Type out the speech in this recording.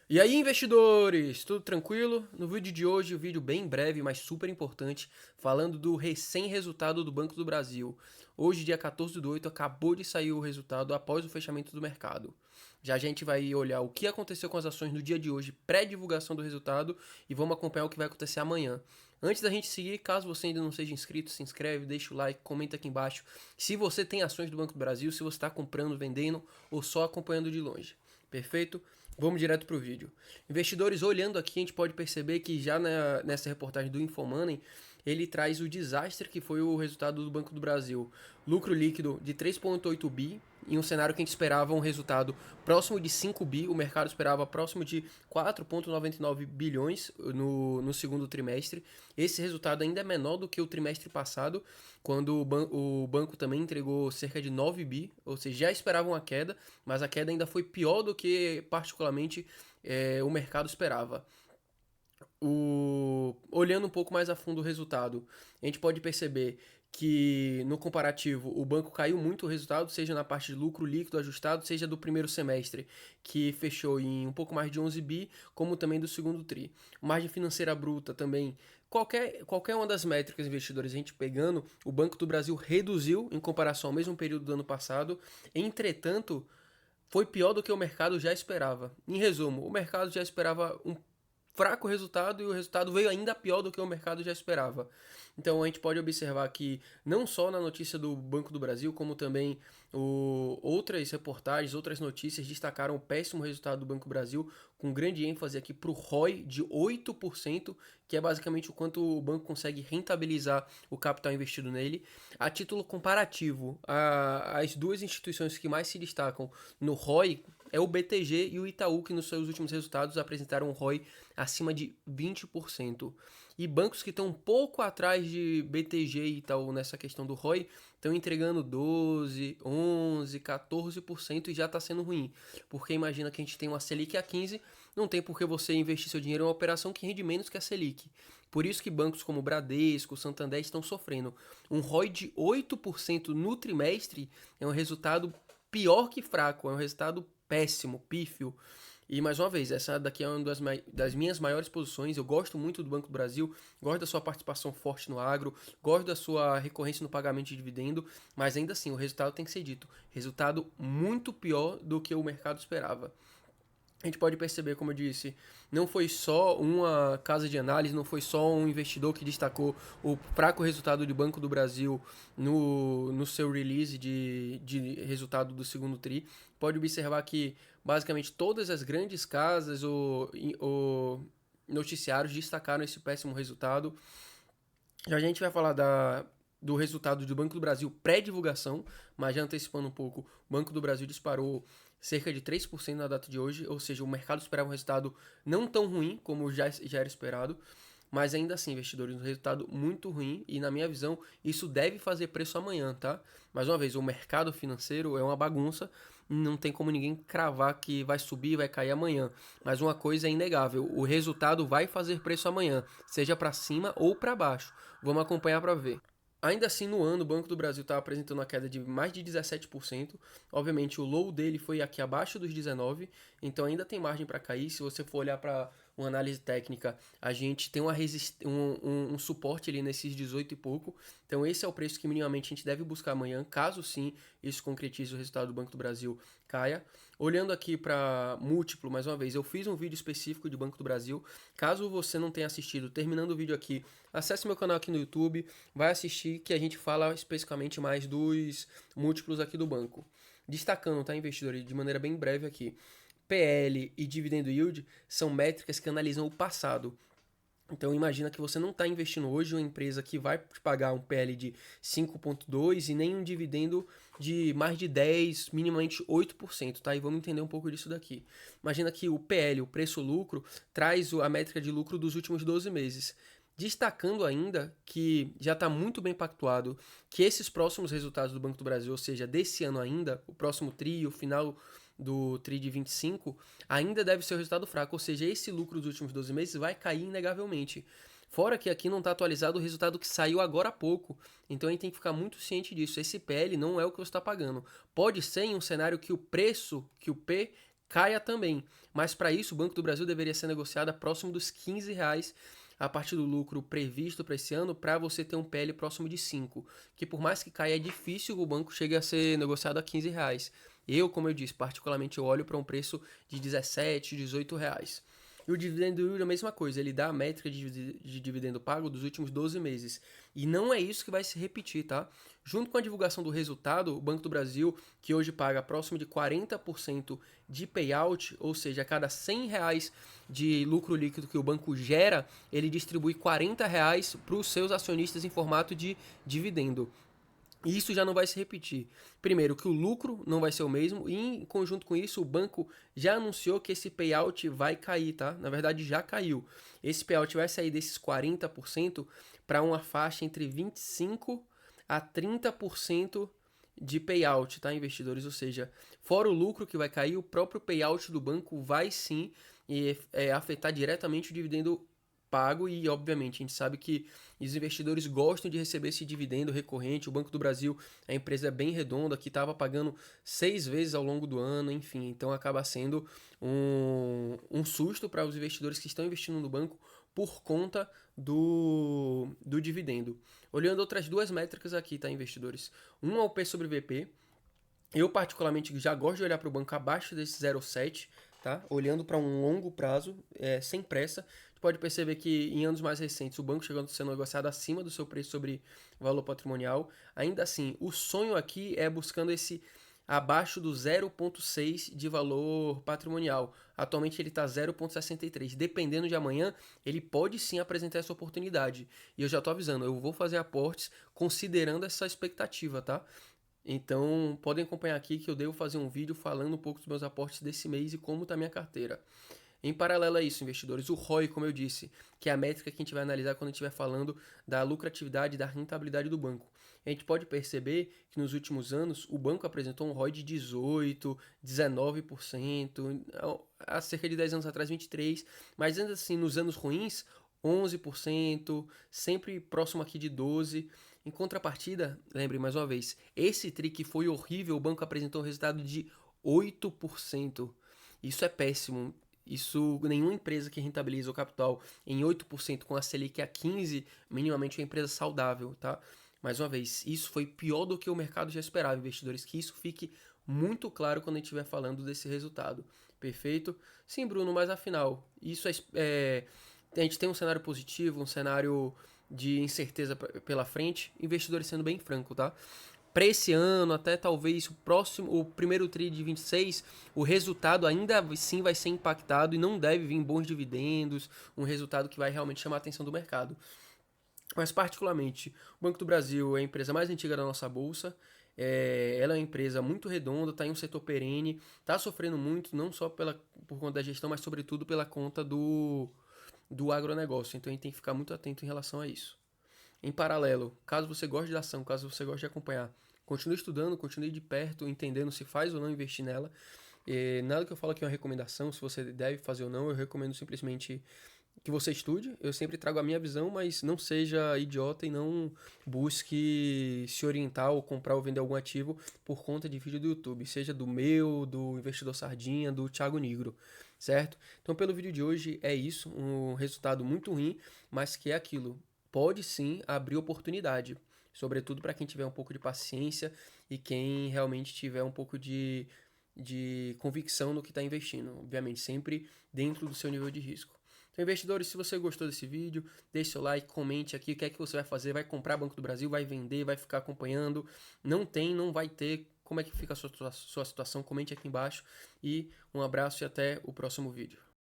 E aí, investidores, tudo tranquilo? No vídeo de hoje, um vídeo bem breve, mas super importante, falando do recém-resultado do Banco do Brasil. Hoje, dia 14/8, acabou de sair o resultado após o fechamento do mercado. Já a gente vai olhar o que aconteceu com as ações no dia de hoje, pré-divulgação do resultado, e vamos acompanhar o que vai acontecer amanhã. Antes da gente seguir, caso você ainda não seja inscrito, se inscreve, deixa o like, comenta aqui embaixo se você tem ações do Banco do Brasil, se você está comprando, vendendo ou só acompanhando de longe. Perfeito? Vamos direto para o vídeo. Investidores, olhando aqui, a gente pode perceber que já nessa reportagem do Infomoney, ele traz o desastre que foi o resultado do Banco do Brasil. Lucro líquido de 3,8 bi, em um cenário que a gente esperava um resultado próximo de 5 bi, o mercado esperava próximo de 4,99 bilhões no segundo trimestre. Esse resultado ainda é menor do que o trimestre passado, quando o banco também entregou cerca de 9 bi, ou seja, já esperavam uma queda, mas a queda ainda foi pior do que particularmente o mercado esperava. Olhando um pouco mais a fundo o resultado, a gente pode perceber que no comparativo o banco caiu muito o resultado, seja na parte de lucro líquido ajustado, seja do primeiro semestre, que fechou em um pouco mais de 11 bi, como também do segundo tri. Margem financeira bruta também. Qualquer uma das métricas investidores a gente pegando, o Banco do Brasil reduziu em comparação ao mesmo período do ano passado. Entretanto, foi pior do que o mercado já esperava. Em resumo, o mercado já esperava um fraco resultado e o resultado veio ainda pior do que o mercado já esperava. Então a gente pode observar que não só na notícia do Banco do Brasil, como também outras reportagens, outras notícias destacaram o péssimo resultado do Banco do Brasil, com grande ênfase aqui para o ROI de 8%, que é basicamente o quanto o banco consegue rentabilizar o capital investido nele. A título comparativo, as duas instituições que mais se destacam no ROI é o BTG e o Itaú, que nos seus últimos resultados apresentaram um ROI acima de 20%. E bancos que estão um pouco atrás de BTG e Itaú nessa questão do ROI estão entregando 12, 11, 14% e já está sendo ruim. Porque imagina que a gente tem uma Selic a 15, não tem por que você investir seu dinheiro em uma operação que rende menos que a Selic. Por isso que bancos como Bradesco, Santander estão sofrendo. Um ROI de 8% no trimestre é um resultado pior que fraco, é um resultado péssimo, pífio. E mais uma vez, essa daqui é uma das minhas maiores posições. Eu gosto muito do Banco do Brasil, gosto da sua participação forte no agro, gosto da sua recorrência no pagamento de dividendo, mas ainda assim, o resultado tem que ser dito. Resultado muito pior do que o mercado esperava. A gente pode perceber, como eu disse, não foi só uma casa de análise, não foi só um investidor que destacou o fraco resultado do Banco do Brasil no seu release de resultado do segundo TRI. Pode observar que basicamente todas as grandes casas ou noticiários destacaram esse péssimo resultado. Já a gente vai falar do resultado do Banco do Brasil pré-divulgação, mas já antecipando um pouco, o Banco do Brasil disparou cerca de 3% na data de hoje, ou seja, o mercado esperava um resultado não tão ruim como já era esperado, mas ainda assim, investidores, um resultado muito ruim e, na minha visão, isso deve fazer preço amanhã, tá? Mais uma vez, o mercado financeiro é uma bagunça, não tem como ninguém cravar que vai subir, vai cair amanhã. Mas uma coisa é inegável, o resultado vai fazer preço amanhã, seja para cima ou para baixo. Vamos acompanhar para ver. Ainda assim, no ano, o Banco do Brasil está apresentando uma queda de mais de 17%. Obviamente, o low dele foi aqui abaixo dos 19%, então ainda tem margem para cair. Se você for olhar para uma análise técnica, a gente tem um suporte ali nesses 18 e pouco. Então, esse é o preço que minimamente a gente deve buscar amanhã, caso sim isso concretize o resultado do Banco do Brasil caia. Olhando aqui para múltiplo, mais uma vez, eu fiz um vídeo específico de Banco do Brasil. Caso você não tenha assistido, terminando o vídeo aqui, acesse meu canal aqui no YouTube, vai assistir que a gente fala especificamente mais dos múltiplos aqui do banco. Destacando, tá, investidor, de maneira bem breve aqui. PL e dividendo yield são métricas que analisam o passado. Então imagina que você não está investindo hoje em uma empresa que vai te pagar um PL de 5,2 e nem um dividendo de mais de 10, minimamente 8%, tá? E vamos entender um pouco disso daqui. Imagina que o PL, o preço-lucro, traz a métrica de lucro dos últimos 12 meses. Destacando ainda que já está muito bem pactuado que esses próximos resultados do Banco do Brasil, ou seja, desse ano ainda, o próximo TRI, o final do TRI de 25, ainda deve ser o resultado fraco, ou seja, esse lucro dos últimos 12 meses vai cair inegavelmente. Fora que aqui não está atualizado o resultado que saiu agora há pouco, então a gente tem que ficar muito ciente disso. Esse PL não é o que você está pagando. Pode ser em um cenário que o preço, que o P caia também. Mas para isso, o Banco do Brasil deveria ser negociado próximo dos R$ 15 a partir do lucro previsto para esse ano, para você ter um PL próximo de 5, que por mais que caia é difícil o banco chegue a ser negociado a R$ 15. Como eu disse, particularmente eu olho para um preço de 17, R$ 18. E o dividendo yield é a mesma coisa, ele dá a métrica de dividendo pago dos últimos 12 meses. E não é isso que vai se repetir, tá? Junto com a divulgação do resultado, o Banco do Brasil, que hoje paga próximo de 40% de payout, ou seja, a cada R$ 100 de lucro líquido que o banco gera, ele distribui R$ 40 para os seus acionistas em formato de dividendo. E isso já não vai se repetir. Primeiro, que o lucro não vai ser o mesmo, e em conjunto com isso, o banco já anunciou que esse payout vai cair, tá? Na verdade, já caiu. Esse payout vai sair desses 40% para uma faixa entre 25% a 30% de payout, tá, investidores? Ou seja, fora o lucro que vai cair, o próprio payout do banco vai sim afetar diretamente o dividendo pago e, obviamente, a gente sabe que os investidores gostam de receber esse dividendo recorrente. O Banco do Brasil, a empresa é bem redonda, que estava pagando 6 vezes ao longo do ano, enfim, então acaba sendo um susto para os investidores que estão investindo no banco por conta do dividendo. Olhando outras duas métricas aqui, tá, investidores? Um é o P sobre VP. Eu, particularmente, já gosto de olhar para o banco abaixo desse 0,7, tá? Olhando para um longo prazo, sem pressa. A gente pode perceber que em anos mais recentes o banco chegando a ser negociado acima do seu preço sobre valor patrimonial. Ainda assim, o sonho aqui é buscando esse abaixo do 0,6 de valor patrimonial. Atualmente ele está 0,63. Dependendo de amanhã, ele pode sim apresentar essa oportunidade. E eu já estou avisando, eu vou fazer aportes considerando essa expectativa, tá? Então, podem acompanhar aqui que eu devo fazer um vídeo falando um pouco dos meus aportes desse mês e como está minha carteira. Em paralelo a isso, investidores, o ROI, como eu disse, que é a métrica que a gente vai analisar quando a gente estiver falando da lucratividade e da rentabilidade do banco. A gente pode perceber que nos últimos anos o banco apresentou um ROI de 18%, 19%, há cerca de 10 anos atrás 23%, mas ainda assim nos anos ruins 11%, sempre próximo aqui de 12%. Em contrapartida, lembre mais uma vez, esse trick foi horrível, o banco apresentou um resultado de 8%. Isso é péssimo. Isso, nenhuma empresa que rentabiliza o capital em 8% com a Selic a 15%, minimamente é uma empresa saudável, tá? Mais uma vez, isso foi pior do que o mercado já esperava, investidores, que isso fique muito claro quando a gente estiver falando desse resultado. Perfeito? Sim, Bruno, mas afinal, isso a gente tem um cenário positivo, um cenário de incerteza pela frente, investidores sendo bem franco, tá? Para esse ano, até talvez o primeiro TRI de 26, o resultado ainda sim vai ser impactado e não deve vir bons dividendos, um resultado que vai realmente chamar a atenção do mercado. Mas particularmente, o Banco do Brasil é a empresa mais antiga da nossa bolsa, ela é uma empresa muito redonda, está em um setor perene, está sofrendo muito, não só por conta da gestão, mas sobretudo pela conta do agronegócio. Então a gente tem que ficar muito atento em relação a isso. Em paralelo, caso você goste da ação, caso você goste de acompanhar, continue estudando, continue de perto, entendendo se faz ou não investir nela. Nada que eu falo aqui é uma recomendação, se você deve fazer ou não, eu recomendo simplesmente que você estude. Eu sempre trago a minha visão, mas não seja idiota e não busque se orientar ou comprar ou vender algum ativo por conta de vídeo do YouTube, seja do meu, do Investidor Sardinha, do Thiago Nigro, certo? Então, pelo vídeo de hoje é isso, um resultado muito ruim, mas que é aquilo, pode sim abrir oportunidade, sobretudo para quem tiver um pouco de paciência e quem realmente tiver um pouco de convicção no que está investindo, obviamente sempre dentro do seu nível de risco. Então, investidores, se você gostou desse vídeo, deixe seu like, comente aqui o que é que você vai fazer, vai comprar Banco do Brasil, vai vender, vai ficar acompanhando, não vai ter, como é que fica a sua situação, comente aqui embaixo e um abraço e até o próximo vídeo.